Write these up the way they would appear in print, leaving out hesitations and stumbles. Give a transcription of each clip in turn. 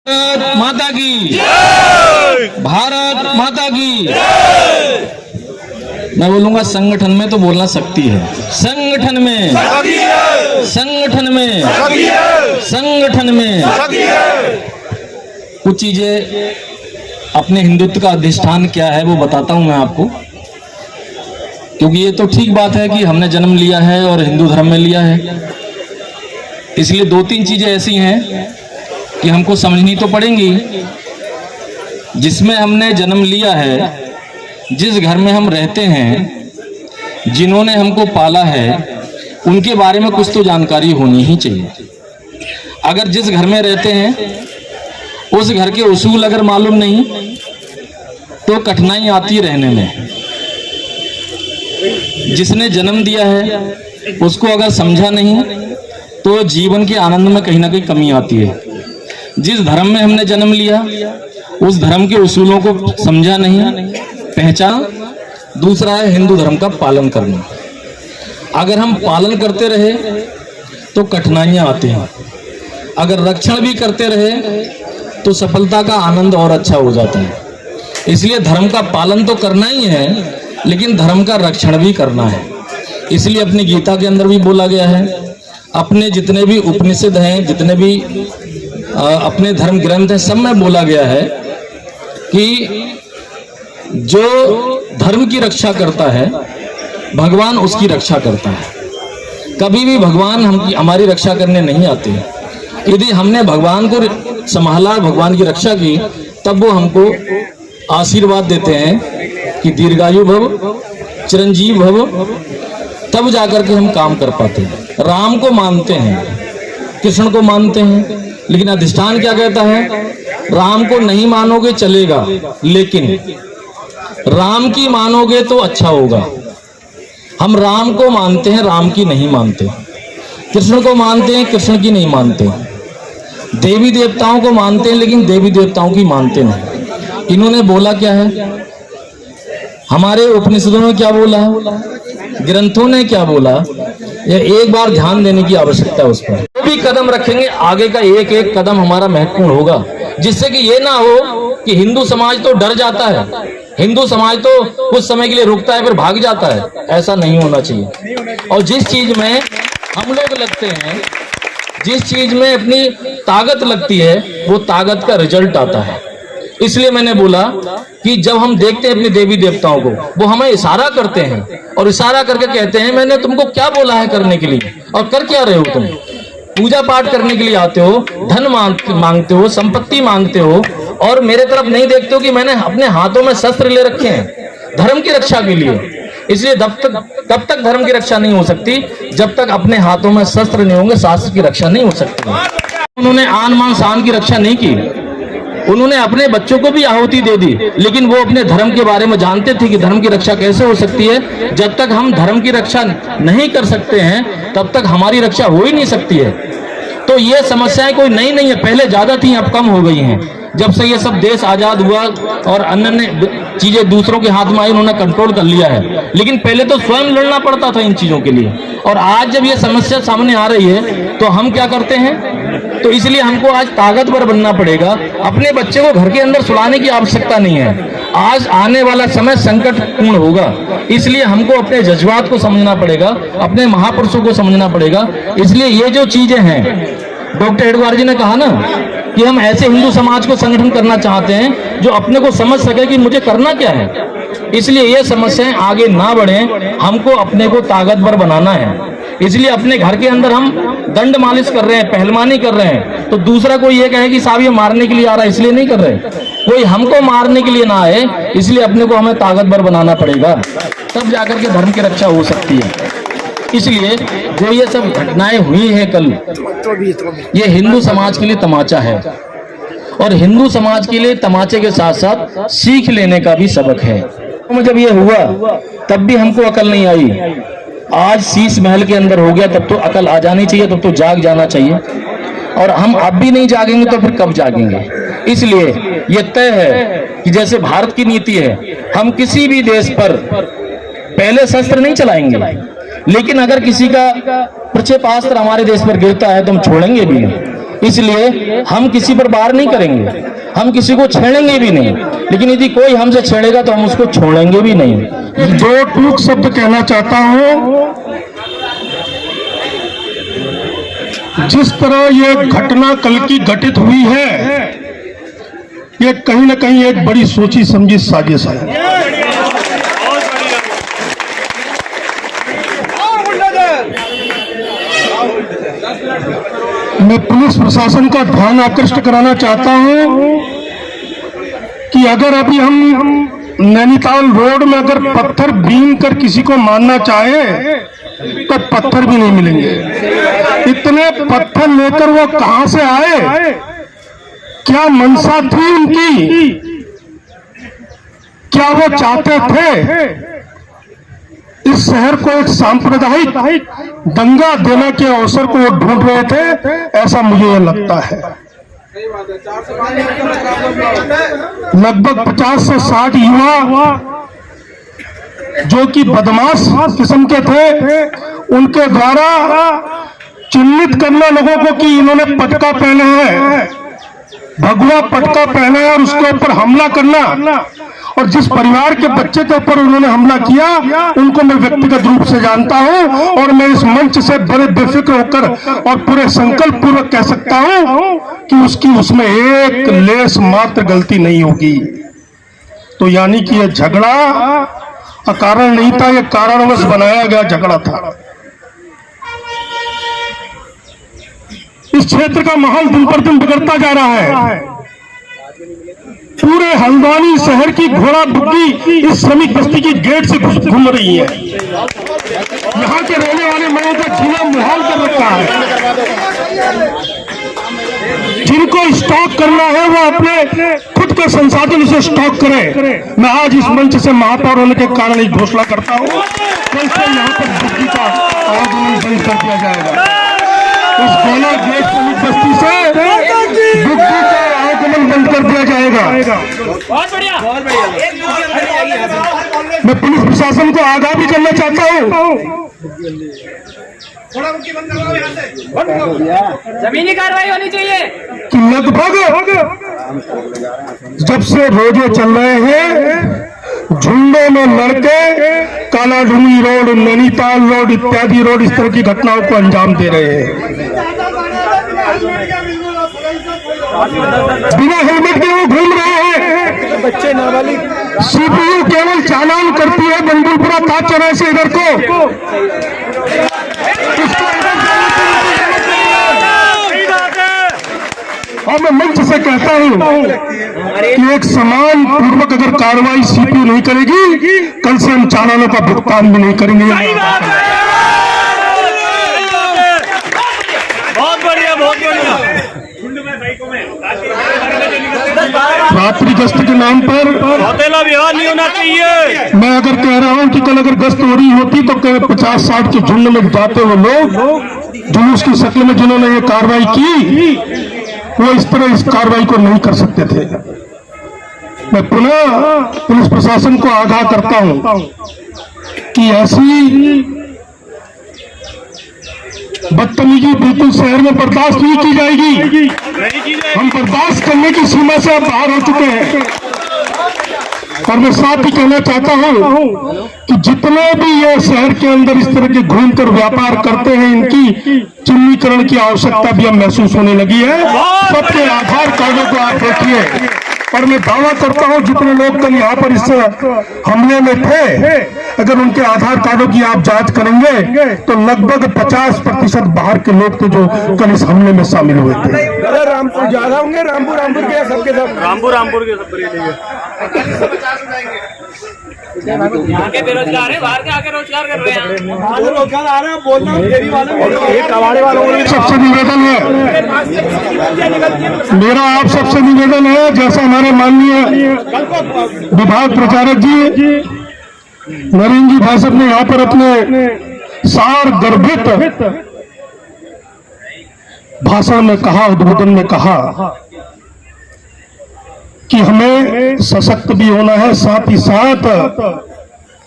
भारत माता की, भारत माता की। मैं बोलूंगा संगठन में तो बोलना शक्ति है। संगठन में, संगठन में, संगठन में कुछ चीजें अपने हिंदुत्व का अधिष्ठान क्या है वो बताता हूं मैं आपको, क्योंकि ये तो ठीक बात है कि हमने जन्म लिया है और हिंदू धर्म में लिया है, इसलिए दो तीन चीजें ऐसी हैं कि हमको समझनी तो पड़ेंगी। जिसमें हमने जन्म लिया है, जिस घर में हम रहते हैं, जिन्होंने हमको पाला है, उनके बारे में कुछ तो जानकारी होनी ही चाहिए। अगर जिस घर में रहते हैं उस घर के उसूल अगर मालूम नहीं तो कठिनाई आती रहने में। जिसने जन्म दिया है उसको अगर समझा नहीं तो जीवन के आनंद में कहीं ना कहीं कमी आती है। जिस धर्म में हमने जन्म लिया उस धर्म के उसूलों को समझा नहीं, पहचान। दूसरा है हिंदू धर्म का पालन करना। अगर हम पालन करते रहे तो कठिनाइयां आती हैं, अगर रक्षण भी करते रहे तो सफलता का आनंद और अच्छा हो जाता है। इसलिए धर्म का पालन तो करना ही है, लेकिन धर्म का रक्षण भी करना है। इसलिए अपनी गीता के अंदर भी बोला गया है, अपने जितने भी उपनिषद हैं, जितने भी अपने धर्म ग्रंथ हैं, सब में बोला गया है कि जो धर्म की रक्षा करता है भगवान उसकी रक्षा करता है। कभी भी भगवान हमारी रक्षा करने नहीं आते। यदि हमने भगवान को संभाला, भगवान की रक्षा की, तब वो हमको आशीर्वाद देते हैं कि दीर्घायु भव, चिरंजीव भव, तब जाकर के हम काम कर पाते हैं। राम को मानते हैं, कृष्ण को मानते हैं, लेकिन अधिष्ठान क्या कहता है? राम को नहीं मानोगे चलेगा, लेकिन राम की मानोगे तो अच्छा होगा। हम राम को मानते हैं, राम की नहीं मानते। कृष्ण को मानते हैं, कृष्ण की नहीं मानते। देवी देवताओं को मानते हैं, लेकिन देवी देवताओं की मानते नहीं। इन्होंने बोला क्या है? हमारे उपनिषदों में क्या बोला है, ग्रंथों ने क्या बोला, यह एक बार ध्यान देने की आवश्यकता है उस पर। जो भी कदम रखेंगे आगे का एक एक कदम हमारा महत्वपूर्ण होगा, जिससे कि ये ना हो कि हिंदू समाज तो डर जाता है, हिंदू समाज तो कुछ समय के लिए रुकता है फिर भाग जाता है। ऐसा नहीं होना चाहिए। और जिस चीज में हम लोग लगते हैं, जिस चीज में अपनी ताकत लगती है, वो ताकत का रिजल्ट आता है। इसलिए मैंने बोला कि जब हम देखते हैं अपने देवी देवताओं को, वो हमें इशारा करते हैं और इशारा करके कहते हैं मैंने तुमको क्या बोला है करने के लिए, और कर क्या रहे हो तुम? पूजा पाठ करने के लिए आते हो, धन मांगते हो, संपत्ति मांगते हो, और मेरे तरफ नहीं देखते हो कि मैंने अपने हाथों में शस्त्र ले रखे हैं धर्म की रक्षा के लिए। इसलिए तब तक धर्म की रक्षा नहीं हो सकती जब तक अपने हाथों में शस्त्र नहीं होंगे, शास्त्र की रक्षा नहीं हो सकती। उन्होंने आन मान शान की रक्षा नहीं की, उन्होंने अपने बच्चों को भी आहुति दे दी, लेकिन वो अपने धर्म के बारे में जानते थे कि धर्म की रक्षा कैसे हो सकती है। जब तक हम धर्म की रक्षा नहीं कर सकते हैं तब तक हमारी रक्षा हो ही नहीं सकती है। तो ये समस्याएं कोई नई नहीं है, पहले ज्यादा थी, अब कम हो गई हैं। जब से ये सब देश आजाद हुआ और अन्य चीजें दूसरों के हाथ में आई, उन्होंने कंट्रोल कर लिया है, लेकिन पहले तो स्वयं लड़ना पड़ता था इन चीजों के लिए। और आज जब ये समस्या सामने आ रही है तो हम क्या करते हैं? तो इसलिए हमको आज ताकतवर बनना पड़ेगा। अपने बच्चे को घर के अंदर सुलाने की आवश्यकता नहीं है। आज आने वाला समय संकटपूर्ण होगा, इसलिए हमको अपने जज्बात को समझना पड़ेगा, अपने महापुरुषों को समझना पड़ेगा। इसलिए ये जो चीजें हैं, डॉक्टर एडवार जी ने कहा ना कि हम ऐसे हिंदू समाज को संगठन करना चाहते हैं जो अपने को समझ सके कि मुझे करना क्या है। इसलिए ये समस्याएं आगे ना बढ़े, हमको अपने को ताकतवर बनाना है। इसलिए अपने घर के अंदर हम दंड मालिश कर रहे हैं, पहलवानी कर रहे हैं, तो दूसरा कोई ये कहे कि साहब ये मारने के लिए आ रहा है इसलिए नहीं कर रहे। कोई हमको मारने के लिए ना आए, इसलिए अपने को हमें ताकतवर बनाना पड़ेगा, तब जाकर के धर्म की रक्षा हो सकती है। इसलिए जो ये सब घटनाएं हुई हैं कल, ये हिंदू समाज के लिए तमाचा है, और हिंदू समाज के लिए तमाचे के साथ साथ सीख लेने का भी सबक है। जब ये हुआ तब भी हमको अकल नहीं आई। आज शीश महल के अंदर हो गया, तब तो अकल आ जानी चाहिए, तब तो जाग जाना चाहिए। और हम अब भी नहीं जागेंगे तो फिर कब जागेंगे? इसलिए ये तय है कि जैसे भारत की नीति है, हम किसी भी देश पर पहले शस्त्र नहीं चलाएंगे, लेकिन अगर किसी का प्रक्षेपास्त्र हमारे देश पर गिरता है तो हम छोड़ेंगे भी नहीं। इसलिए हम किसी पर वार नहीं करेंगे, हम किसी को छेड़ेंगे भी नहीं, लेकिन यदि कोई हमसे छेड़ेगा तो हम उसको छोड़ेंगे भी नहीं। दो टूक शब्द कहना चाहता हूं। जिस तरह ये घटना कल की घटित हुई है, ये कहीं ना कहीं एक बड़ी सोची समझी साजिश है। मैं पुलिस प्रशासन का ध्यान आकृष्ट कराना चाहता हूं कि अगर अभी हम नैनीताल रोड में अगर पत्थर बीन कर किसी को मारना चाहे तो पत्थर भी नहीं मिलेंगे। इतने पत्थर लेकर वो कहां से आए, क्या मंशा थी उनकी, क्या वो चाहते थे इस शहर को एक सांप्रदायिक दंगा देने के अवसर को वो ढूंढ रहे थे? ऐसा मुझे ये लगता है। लगभग 50 से 60 युवा जो कि बदमाश किस्म के थे, उनके द्वारा चिन्हित करना लोगों को कि इन्होंने पटका पहने हैं, भगवा पटका पहना है, और उसके ऊपर हमला करना। और जिस परिवार के बच्चे के ऊपर उन्होंने हमला किया उनको मैं व्यक्तिगत रूप से जानता हूं, और मैं इस मंच से बड़े बेफिक्र होकर और पूरे संकल्प पूर्वक कह सकता हूं कि उसकी उसमें एक लेस मात्र गलती नहीं होगी। तो यानी कि यह झगड़ा अकारण नहीं था, यह कारणवश बनाया गया झगड़ा था। इस क्षेत्र का माहौल दिन पर दिन बिगड़ता जा रहा है। पूरे हल्द्वानी शहर की घोड़ा बुग्गी इस श्रमिक बस्ती की गेट से घूम रही है। यहाँ के रहने वाले लोगों का जीना मुहाल कर रखा है। जिनको स्टॉक करना है वो अपने खुद के संसाधन से स्टॉक करें। मैं आज इस मंच से महापौर होने के कारण एक घोषणा करता हूँ, कल से यहाँ पर बुग्गी का आवागमन बंद कर दिया जाएगा। इस गोला गेट श्रमिक बस्ती से बुग्गी का आवागमन बंद कर दिया जाएगा। बहुत बढ़िया, बहुत बढ़िया। मैं पुलिस प्रशासन को आगाह भी करना चाहता हूँ जमीनी कार्रवाई होनी चाहिए कि लगभग जब से रोजे चल रहे हैं, झुंडों में लड़के कालाडूंगी रोड, नैनीताल रोड इत्यादि रोड इस तरह की घटनाओं को अंजाम दे रहे हैं। बिना हेलमेट के वो घूम रहे हैं। बच्चे नाबालिग। सीपीयू केवल चालान करती है बंदुलपुरा ताज चौराहे से इधर को। और मैं मंच से कहता हूं कि एक समान पूर्वक अगर कार्रवाई सीपीयू नहीं करेगी, कल से हम चालानों का भुगतान भी नहीं करेंगे। बहुत बढ़िया, बहुत बढ़िया। रात्रि गश्त के नाम पर सौतेला व्यवहार नहीं होना चाहिए। मैं अगर कह रहा हूं कि कल अगर गश्त हो रही होती तो 50-60 के झुंड में जाते हुए लोग जुलूस की शक्ल में जिन्होंने ये कार्रवाई की, वो इस तरह इस कार्रवाई को नहीं कर सकते थे। मैं पुनः पुलिस प्रशासन को आगाह करता हूं कि ऐसी बदतमीजी बिल्कुल शहर में बर्दाश्त नहीं की जाएगी। हम बर्दाश्त करने की सीमा से अब बाहर हो चुके हैं। और मैं साथ ही कहना चाहता हूं कि जितने भी ये शहर के अंदर इस तरह के घूमकर व्यापार करते हैं, इनकी चिन्हीकरण की आवश्यकता भी अब महसूस होने लगी है। सबके आधार कार्डों को आप देखिए। और मैं दावा करता हूं जितने लोग कल यहाँ पर इस हमले में थे, अगर उनके आधार कार्डों की आप जांच करेंगे तो लगभग 50% बाहर के लोग थे जो कल इस हमले में शामिल हुए थे। रामपुर ज्यादा होंगे, रामपुर के सबके सब रामपुर के सब यहाँ के बेरोजगार है, बाहर के आके रोजगार कर रहे हैं। रोजगार आ रहे हैं, बोलना कबाड़े वालों को सबसे निवेदन है, मेरा आप सबसे निवेदन है, जैसा हमारे माननीय विभाग प्रचारक जी नरेंद्र जी भाई साहब ने यहाँ पर अपने सार गर्भित भाषण में कहा, उद्बोधन में कहा कि हमें सशक्त भी होना है, साथ ही साथ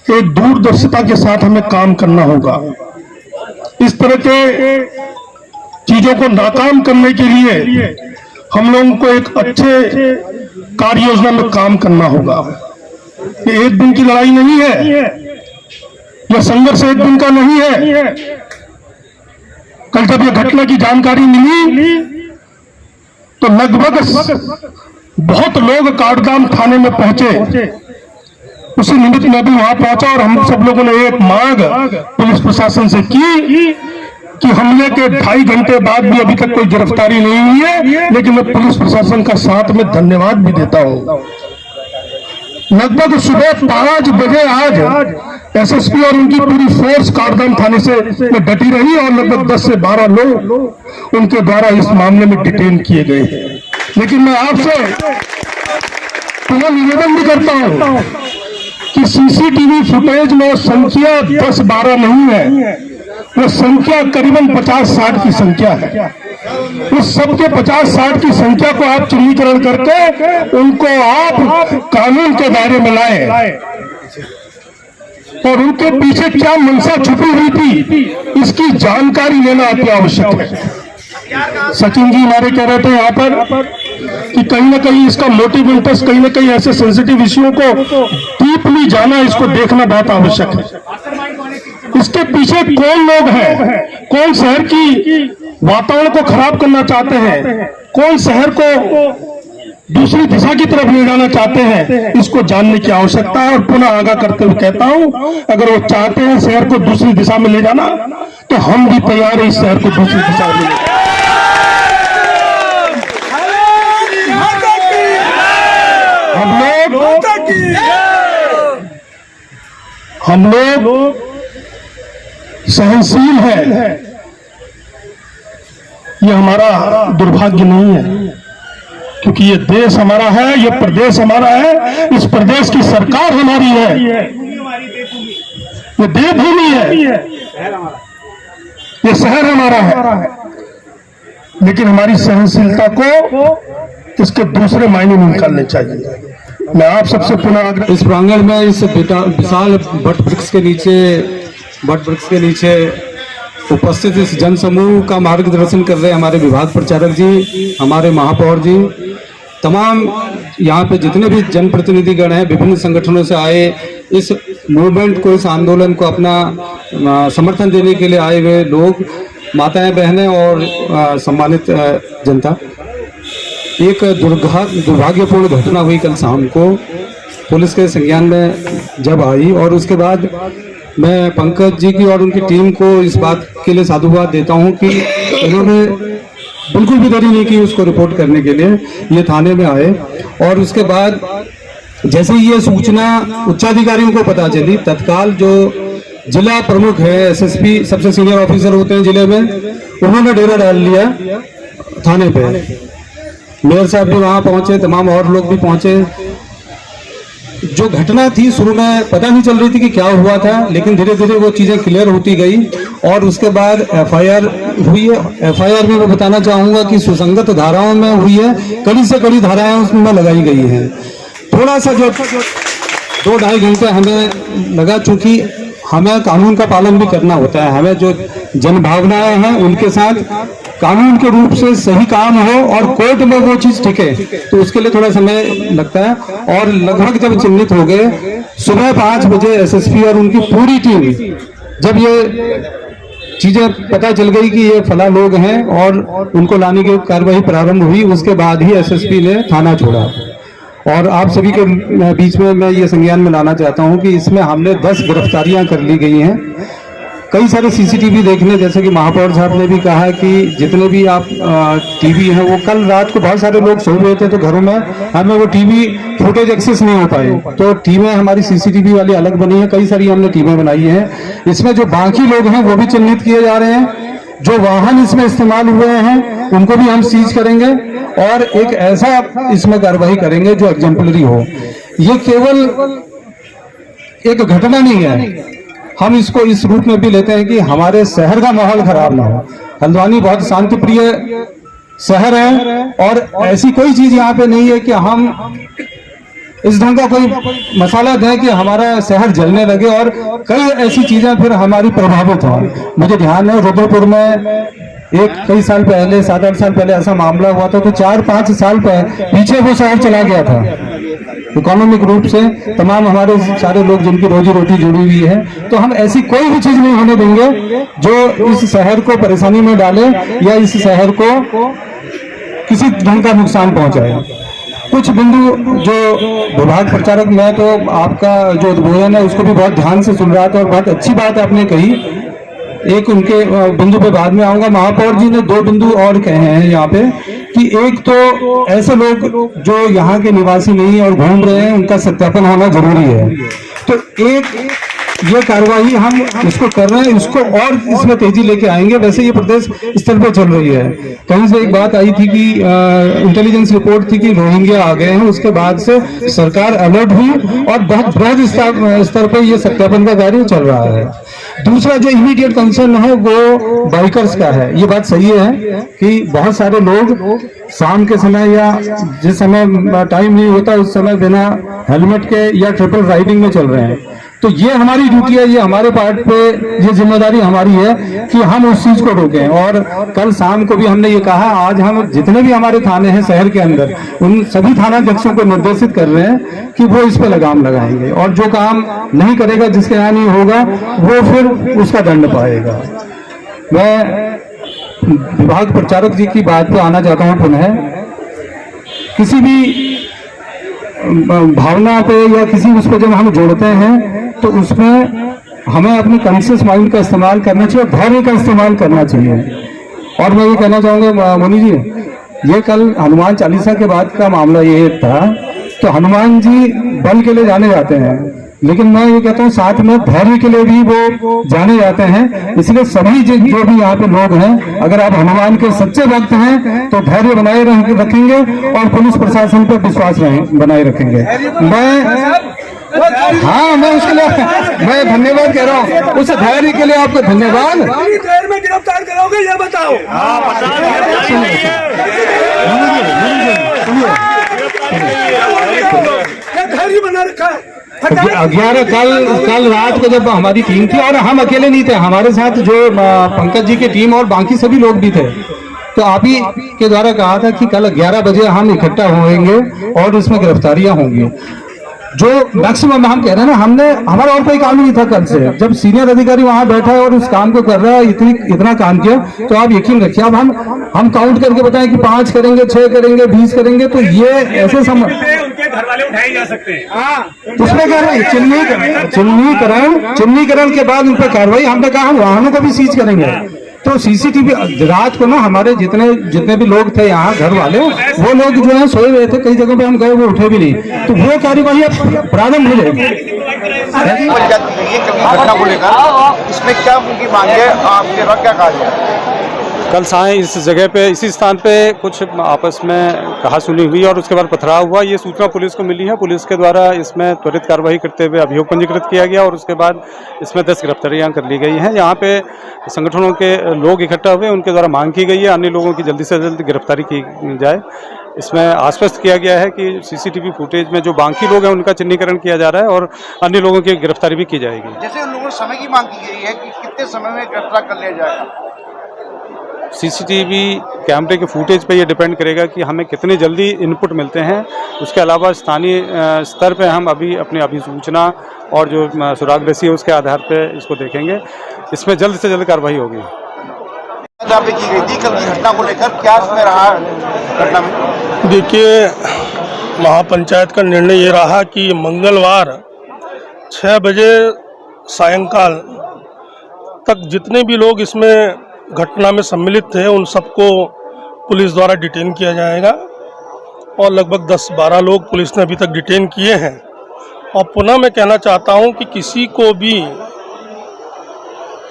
एक दूरदर्शिता के साथ हमें काम करना होगा। इस तरह के चीजों को नाकाम करने के लिए हम लोगों को एक अच्छे कार्य योजना में काम करना होगा। ये एक दिन की लड़ाई नहीं है, यह संघर्ष एक दिन का नहीं है। कल जब यह घटना की जानकारी मिली तो लगभग बहुत लोग काठगोदाम थाने में पहुंचे। उसी निमित्त मैं भी वहां पहुंचा और हम सब लोगों ने एक मांग पुलिस प्रशासन से की कि हमले के 2.5 घंटे बाद भी अभी तक कोई गिरफ्तारी नहीं हुई है, लेकिन मैं पुलिस प्रशासन का साथ में धन्यवाद भी देता हूं। लगभग सुबह 5 बजे आज एसएसपी और उनकी पूरी फोर्स काठगोदाम थाने से डटी रही और लगभग 10 से 12 लोग उनके द्वारा इस मामले में डिटेन किए गए। लेकिन मैं आपसे पुनः निवेदन भी करता हूं कि सीसीटीवी फुटेज में संख्या 10-12 नहीं है, वो संख्या करीबन 50-60 की संख्या है। उस सबके 50-60 की संख्या को आप चिन्हीकरण करके उनको आप कानून के दायरे में लाए और उनके पीछे क्या मंशा छुपी हुई थी इसकी जानकारी लेना अति आवश्यक है। सचिन जी हमारे कह रहे थे यहाँ पर कि कहीं ना कहीं इसका मोटिव इंटरेस्ट कहीं ना कहीं ऐसे सेंसिटिव इश्यूओं को डीपली जाना, इसको देखना बहुत आवश्यक है। इसके पीछे कौन लोग हैं, कौन शहर की वातावरण को खराब करना चाहते हैं, कौन शहर को दूसरी दिशा की तरफ ले जाना चाहते हैं, इसको जानने की आवश्यकता है। और पुनः आगाह करते हुए कहता हूं, अगर वो चाहते हैं शहर को दूसरी दिशा में ले जाना तो हम भी तैयार हैं इस शहर को दूसरी दिशा में ले जाना। हम लोग सहनशील हैं, ये हमारा दुर्भाग्य नहीं है, क्योंकि ये देश हमारा है, ये प्रदेश हमारा है, इस प्रदेश की सरकार हमारी है, ये देवभूमि है, ये शहर हमारा है। लेकिन हमारी सहनशीलता को इसके दूसरे मायने में निकालने चाहिए। मैं आप सबसे पुनः आग्रह, इस प्रांगण में इस विशाल वट वृक्ष के नीचे उपस्थित इस जनसमूह का मार्गदर्शन कर रहे हमारे विभाग प्रचारक जी, हमारे महापौर जी, तमाम यहाँ पे जितने भी जनप्रतिनिधिगण हैं, विभिन्न संगठनों से आए, इस मूवमेंट को, इस आंदोलन को अपना समर्थन देने के लिए आए हुए लोग, माताएं, बहनें और सम्मानित जनता। एक दुर्भाग्यपूर्ण घटना हुई कल शाम को, पुलिस के संज्ञान में जब आई, और उसके बाद मैं पंकज जी की और उनकी टीम को इस बात के लिए साधुवाद देता हूं कि उन्होंने बिल्कुल भी देरी नहीं की उसको रिपोर्ट करने के लिए। ये थाने में आए और उसके बाद जैसे ही ये सूचना उच्चाधिकारियों को पता चली, तत्काल जो जिला प्रमुख है, एसएसपी सबसे सीनियर ऑफिसर होते हैं जिले में, उन्होंने डेरा डाल लिया थाने पे। मेयर साहब भी वहां पहुंचे, तमाम और लोग भी पहुंचे। जो घटना थी शुरू में पता नहीं चल रही थी कि क्या हुआ था, लेकिन धीरे धीरे वो चीजें क्लियर होती गई और उसके बाद एफआईआर हुई है। एफआईआर भी मैं बताना चाहूंगा कि सुसंगत धाराओं में हुई है, कड़ी से कड़ी धाराएं उसमें लगाई गई हैं। थोड़ा सा जो 2-2.5 घंटे हमें लगा, चूंकि हमें कानून का पालन भी करना होता है, हमें जो जनभावनाएं हैं उनके साथ कानून के रूप से सही काम हो और कोर्ट में वो चीज टिके, तो उसके लिए थोड़ा समय लगता है। और लगभग जब चिन्हित हो गए, सुबह 5 बजे एसएसपी और उनकी पूरी टीम, जब ये चीजें पता चल गई कि ये फला लोग हैं और उनको लाने की कार्रवाई प्रारंभ हुई, उसके बाद ही एसएसपी ने थाना छोड़ा। और आप सभी के बीच में मैं ये संज्ञान में लाना चाहता हूं कि इसमें हमने 10 गिरफ्तारियां कर ली गई हैं। कई सारे सीसीटीवी देखने, जैसे कि महापौर साहब ने भी कहा कि जितने भी आप टीवी हैं, वो कल रात को बहुत सारे लोग सो रहे थे तो घरों में हमें वो टीवी फुटेज एक्सेस नहीं हो पाए, तो टीमें हमारी सीसीटीवी वाली अलग बनी है, कई सारी हमने टीमें बनाई हैं। इसमें जो बाकी लोग हैं वो भी चिन्हित किए जा रहे हैं। जो वाहन इसमें इस्तेमाल हुए हैं उनको भी हम सीज करेंगे और एक ऐसा इसमें कार्रवाई करेंगे जो एग्जाम्पलरी हो। ये केवल एक घटना नहीं है, हम इसको इस रूप में भी लेते हैं कि हमारे शहर का माहौल खराब ना हो। हल्द्वानी बहुत शांति प्रिय शहर है और ऐसी कोई चीज यहाँ पे नहीं है कि हम इस ढंग का कोई मसाला दें कि हमारा शहर जलने लगे और कई ऐसी चीजें फिर हमारी प्रभावित हो। मुझे ध्यान है रुद्रपुर में कई साल पहले 7-8 साल पहले ऐसा मामला हुआ था, तो 4-5 साल पीछे वो शहर चला गया था। इकोनॉमिक रूप से तमाम हमारे सारे लोग जिनकी रोजी रोटी जुड़ी हुई है, तो हम ऐसी कोई भी चीज नहीं होने देंगे जो इस शहर को परेशानी में डाले या इस शहर को किसी ढंग का नुकसान पहुंचाए। कुछ बिंदु जो विभाग प्रचारक, मैं तो आपका जो उद्बोधन है उसको भी बहुत ध्यान से सुन रहा था और बहुत अच्छी बात आपने कही। एक उनके बिंदु पे बाद में आऊंगा। महापौर जी ने 2 बिंदु और कहे हैं यहाँ पे कि एक तो ऐसे लोग जो यहाँ के निवासी नहीं और घूम रहे हैं उनका सत्यापन होना जरूरी है। तो एक ये कार्रवाई हम इसको कर रहे हैं, इसको और इसमें तेजी लेके आएंगे। वैसे ये प्रदेश स्तर पर चल रही है। कहीं से एक बात आई थी कि इंटेलिजेंस रिपोर्ट थी कि रोहिंग्या आ गए हैं, उसके बाद से सरकार अलर्ट हुई और बहुत बृहद स्तर पर ये सत्यापन का कार्य चल रहा है। दूसरा जो इमीडिएट कंसर्न है वो बाइकर्स का है। ये बात सही है कि बहुत सारे लोग शाम के समय या जिस समय टाइम नहीं होता उस समय बिना हेलमेट के या ट्रिपल राइडिंग में चल रहे हैं। तो ये हमारी ड्यूटी है, ये हमारे पार्ट पे ये जिम्मेदारी हमारी है कि हम उस चीज को रोकें। और कल शाम को भी हमने ये कहा, आज हम जितने भी हमारे थाने हैं शहर के अंदर, उन सभी थानाध्यक्षों को निर्देशित कर रहे हैं कि वो इस पे लगाम लगाएंगे और जो काम नहीं करेगा, जिसके यहाँ नहीं होगा, वो फिर उसका दंड पाएगा। मैं विभाग प्रचारक जी की बात पे आना चाहता हूँ पुनः। किसी भी भावना पे या किसी उस पर जब हम जोड़ते हैं तो उसमें हमें अपने कॉन्शियस माइंड का इस्तेमाल करना चाहिए, धैर्य का इस्तेमाल करना चाहिए। और मैं ये कहना चाहूँगा मोनी जी, ये कल हनुमान चालीसा के बाद का मामला ये था। तो हनुमान जी बल के लिए जाने जाते हैं, लेकिन मैं ये कहता हूँ साथ में धैर्य के लिए भी वो जाने जाते हैं। इसलिए सभी जो भी यहाँ पे लोग हैं, अगर आप हनुमान के सच्चे भक्त हैं तो धैर्य बनाए रखेंगे और पुलिस प्रशासन पर विश्वास बनाए रखेंगे। मैं उसके लिए मैं धन्यवाद कह रहा हूँ, उस धैर्य के लिए आपको धन्यवाद। कितनी देर में गिरफ्तार करोगे ये बताओ। धैर्य बना रखा है। 11 कल रात को जब हमारी टीम थी, और हम अकेले नहीं थे, हमारे साथ जो पंकज जी की टीम और बाकी सभी लोग भी थे। तो आप ही के द्वारा कहा था कि कल 11 बजे हम इकट्ठा होंगे और इसमें गिरफ्तारियां होंगी। जो मैक्सिमम हम कह रहे हैं ना, हमारा और कोई काम नहीं था। कल से जब सीनियर अधिकारी वहां बैठा है और उस काम को कर रहा है, इतना काम किया, तो आप यकीन रखिए अब हम काउंट करके बताएं कि 5 करेंगे, 6 करेंगे, 20 करेंगे, तो ये ऐसे उनके घर वाले उठाए जा सकते हैं। उसमें कह रहे हैं चिन्हीकरण के बाद उन पर कार्रवाई। हमने कहा हम वाहनों को भी सीज करेंगे। तो सीसीटीवी रात को ना हमारे जितने भी लोग थे यहाँ घर वाले, वो लोग जो है सोए हुए थे। कई जगह पे हम गए, वो उठे भी नहीं। तो वो कार्यवाही अब प्रारंभ हो जाएगी। घटना को लेकर इसमें क्या उनकी मांग है, आपके वक्त क्या कार्य है? कल साय इस जगह पे, इसी स्थान पे कुछ आपस में कहा सुनी हुई और उसके बाद पथराव हुआ। ये सूचना पुलिस को मिली है। पुलिस के द्वारा इसमें त्वरित कार्रवाई करते हुए अभियोग पंजीकृत किया गया और उसके बाद इसमें 10 गिरफ्तारियां कर ली गई हैं। यहाँ पे संगठनों के लोग इकट्ठा हुए, उनके द्वारा मांग की गई है अन्य लोगों की जल्दी से जल्द गिरफ्तारी की जाए। इसमें आश्वस्त किया गया है कि सीसीटीवी फुटेज में जो बाकी लोग हैं उनका चिन्हीकरण किया जा रहा है और अन्य लोगों की गिरफ्तारी भी की जाएगी। जैसे उन लोगों ने समय की मांग की गई है कि कितने समय में गिरफ्तार कर लिया जाएगा? सीसीटीवी कैमरे के फुटेज पे ये डिपेंड करेगा कि हमें कितनी जल्दी इनपुट मिलते हैं। उसके अलावा स्थानीय स्तर पे हम अभी अपनी अभिसूचना और जो सुरागदर्शी है उसके आधार पे इसको देखेंगे। इसमें जल्द से जल्द कार्रवाई होगी। की गई थी कल की घटना को लेकर, क्या इसमें रहा घटना में? देखिए, महापंचायत का निर्णय ये रहा कि मंगलवार 6 बजे सायंकाल तक जितने भी लोग इसमें घटना में सम्मिलित थे उन सबको पुलिस द्वारा डिटेन किया जाएगा। और लगभग 10-12 लोग पुलिस ने अभी तक डिटेन किए हैं। और पुनः मैं कहना चाहता हूं कि किसी को भी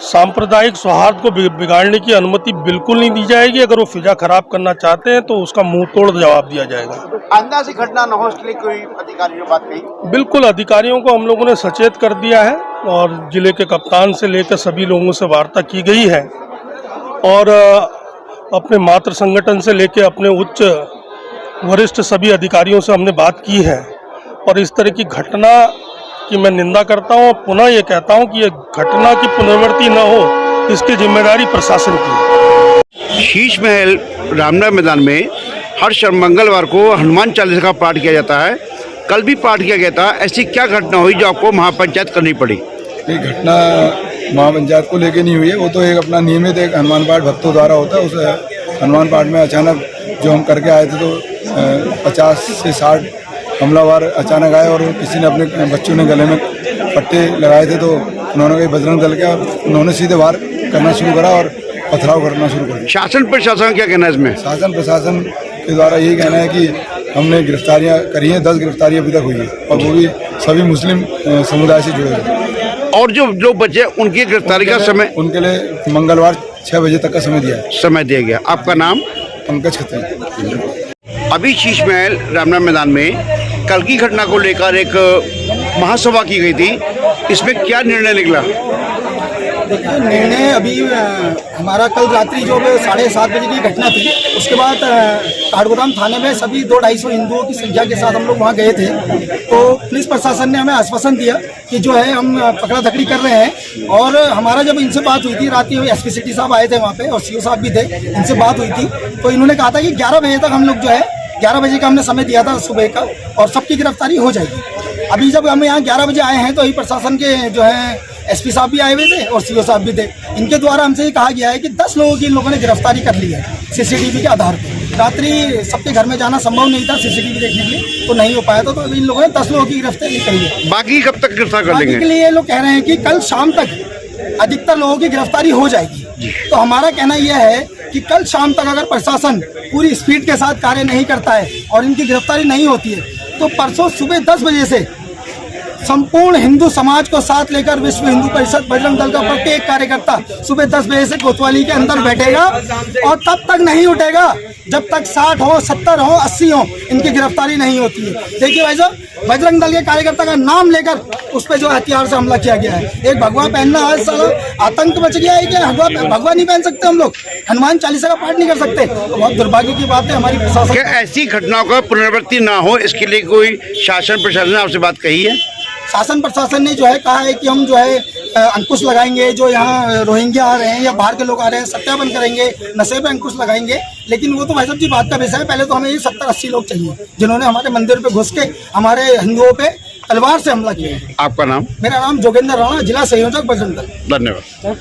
सांप्रदायिक सौहार्द को बिगाड़ने की अनुमति बिल्कुल नहीं दी जाएगी। अगर वो फिजा खराब करना चाहते हैं तो उसका मुंह तोड़ जवाब दिया जाएगा। आइंदा से घटना न हो इसके लिए कोई अधिकारी ने बात कही? बिल्कुल, अधिकारियों को हम लोगों ने सचेत कर दिया है और जिले के कप्तान से लेकर सभी लोगों से वार्ता की गई है और अपने मातृ संगठन से लेकर अपने उच्च वरिष्ठ सभी अधिकारियों से हमने बात की है। और इस तरह की घटना की मैं निंदा करता हूँ। पुनः ये कहता हूँ कि ये घटना की पुनरावृत्ति न हो, इसकी जिम्मेदारी प्रशासन की है। शीश महल रामनगर मैदान में हर मंगलवार को हनुमान चालीसा का पाठ किया जाता है। कल भी पाठ किया गया था। ऐसी क्या घटना हुई जो आपको महापंचायत करनी पड़ी? ये घटना महापंचायत को लेके नहीं हुई है, वो तो एक अपना नियमित एक हनुमान पाठ भक्तों द्वारा होता है। उस हनुमान पाठ में अचानक जो हम करके आए थे तो 50 से 60 हमलावर अचानक आए और किसी ने अपने बच्चों ने गले में पट्टे लगाए थे, तो उन्होंने कहीं बजरंग दल के और उन्होंने सीधे वार करना शुरू करा और पथराव करना शुरू कर दिया। शासन प्रशासन क्या कहना है इसमें? शासन प्रशासन के द्वारा यही कहना है कि हमने गिरफ्तारियां करी हैं, 10 गिरफ्तारियां अभी तक हुई है और वो भी सभी मुस्लिम समुदाय से जुड़े हैं। और जो लोग बचे उनकी गिरफ्तारी का समय? उनके लिए मंगलवार 6 बजे तक का समय दिया गया। आपका नाम? पंकज खत्री। अभी शीश महल रामनगर मैदान में कल की घटना को लेकर एक महासभा की गई थी, इसमें क्या निर्णय निकला? देखिए, निर्णय अभी हमारा कल रात्रि जो 7:30 बजे की घटना थी, उसके बाद काठगोदाम थाने में सभी 200-250 हिंदुओं की संख्या के साथ हम लोग वहाँ गए थे। तो पुलिस प्रशासन ने हमें आश्वासन दिया कि जो है हम पकड़ा धकड़ी कर रहे हैं। और हमारा जब इनसे बात हुई थी, रात में एसपी सिटी साहब आए थे वहाँ पे और सीओ साहब भी थे, इनसे बात हुई थी तो इन्होंने कहा था कि 11 बजे तक हम लोग जो है 11 बजे का हमने समय दिया था सुबह का, और सबकी गिरफ्तारी हो जाएगी। अभी जब हम यहाँ 11 बजे आए हैं तो अभी प्रशासन के जो है एसपी साहब भी आए हुए थे और सीओ साहब भी थे। इनके द्वारा हमसे ये कहा गया है कि 10 लोगों की इन लोगों ने गिरफ्तारी कर ली है सीसीटीवी के आधार पर। रात्रि सबके घर में जाना संभव नहीं था सीसीटीवी देखने के लिए, तो नहीं हो पाया था, तो इन लोगों ने 10 लोगों की गिरफ्तारी करी है। बाकी कब तक गिरफ्तार कर लेंगे? बाकी के लिए ये लोग कह रहे हैं कि कल शाम तक अधिकतर लोगों की गिरफ्तारी हो जाएगी। तो हमारा कहना यह है कि कल शाम तक अगर प्रशासन पूरी स्पीड के साथ कार्य नहीं करता है और इनकी गिरफ्तारी नहीं होती है, तो परसों सुबह 10 बजे से संपूर्ण हिंदू समाज को साथ लेकर विश्व हिंदू परिषद बजरंग दल का प्रत्येक कार्यकर्ता सुबह 10 बजे से कोतवाली के अंदर बैठेगा और तब तक नहीं उठेगा जब तक 60 हो, 70 हो, 80 हो, इनकी गिरफ्तारी नहीं होती है। देखिए भाई साहब, बजरंग दल के कार्यकर्ता का नाम लेकर उस पर जो हथियार से हमला किया गया है। एक भगवा पहनना आज साला आतंक मच गया है कि भगवा नहीं पहन सकते हम लोग, हनुमान चालीसा का पाठ नहीं कर सकते, तो बहुत दुर्भाग्य की बात है हमारी प्रशासन। क्या ऐसी घटनाओं का पुनरावृत्ति ना हो इसके लिए कोई शासन प्रशासन ने आपसे बात कही है? शासन प्रशासन ने जो है कहा है कि हम जो है अंकुश लगाएंगे, जो यहाँ रोहिंग्या आ रहे हैं या बाहर के लोग आ रहे हैं सत्यापन करेंगे, नशे पे अंकुश लगाएंगे। लेकिन वो तो भाई साहब जी बात का विषय है। पहले तो हमें ये 70-80 लोग चाहिए जिन्होंने हमारे मंदिर पे घुस के हमारे हिंदुओं पे तलवार से हमला किया। आपका नाम? मेरा नाम जोगेंद्र राणा, जिला संयोजक बजरंग दल। धन्यवाद।